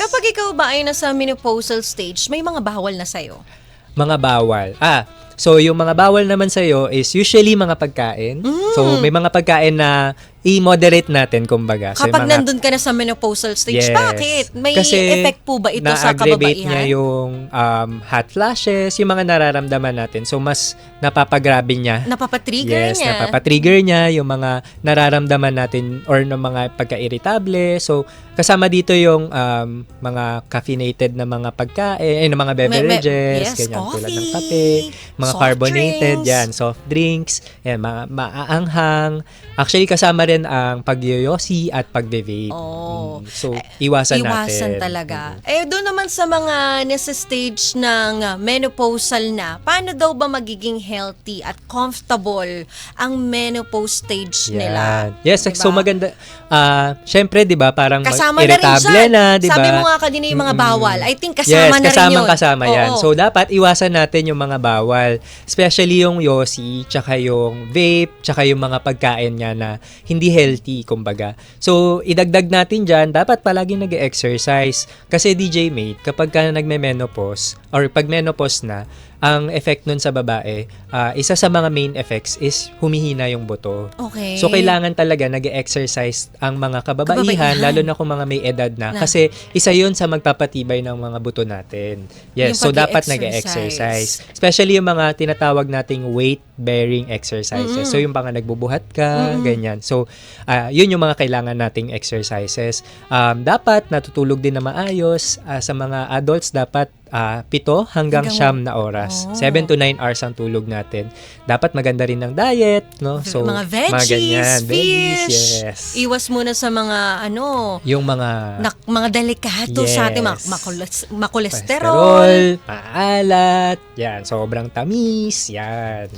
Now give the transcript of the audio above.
Kapag ikaw ba ay nasa menopausal stage, may mga bawal na sa'yo? Mga bawal. So yung mga bawal naman sa'yo is usually mga pagkain. So may mga pagkain na i-moderate natin, kumbaga. So, Kapag mga, nandun ka na sa menopausal stage, yes. bakit? May Kasi effect po ba ito sa na-aggravate kababaihan? niya yung hot flashes, yung mga nararamdaman natin. So, mas napapagrabe niya. Napapatrigger Yes, niya. napapatrigger niya yung mga nararamdaman natin or ng mga pagka-irritable. So, kasama dito yung mga caffeinated na mga pagkain, na mga beverages, yes, ganyan, tulad ng coffee, kape, mga soft carbonated, drinks. yan, soft drinks, yan, mga maaanghang. Actually, kasama rin ang pagyoyosi at pagbe-vape. Oh. So, iwasan natin. Iwasan talaga. Doon naman sa mga nasa stage ng menopausal na, paano daw ba magiging healthy at comfortable ang menopause stage nila? Yes, Diba? so maganda. Syempre, 'di ba, parang Kasama na rin irritable dyan. na, 'di ba? Sabi mo nga kanina yung mga bawal. I think kasama yes, na rin yun. kasama yan. Oo. So, dapat iwasan natin yung mga bawal. Especially yung yosi, tsaka yung vape, tsaka yung mga pagkain niya na hindi healthy, kumbaga. So, idagdag natin dyan, dapat palagi nag-exercise. Kasi DJ Mate, kapag ka nagme-menopause, or pag menopause na, ang effect nun sa babae, isa sa mga main effects is humihina yung buto. Okay. So, kailangan talaga nag-exercise ang mga kababaihan, lalo na kung mga may edad na. Kasi isa yun sa magpapatibay ng mga buto natin. Yes, Yung so dapat pag-i-exercise. nag-exercise. Especially yung mga tinatawag nating weight-bearing exercises. So, yung mga nagbubuhat ka, ganyan. So, yun yung mga kailangan nating exercises. Dapat natutulog din na maayos. Sa mga adults, dapat 7 hanggang 9 na oras. 7 to 9 hours ang tulog natin. Dapat maganda rin ng diet, no? So, mga veggies, fish. Yes. Iwas muna sa mga Yung mga mga delikato sa ating Yes. makolesterol. maalat, yan, sobrang tamis, yan.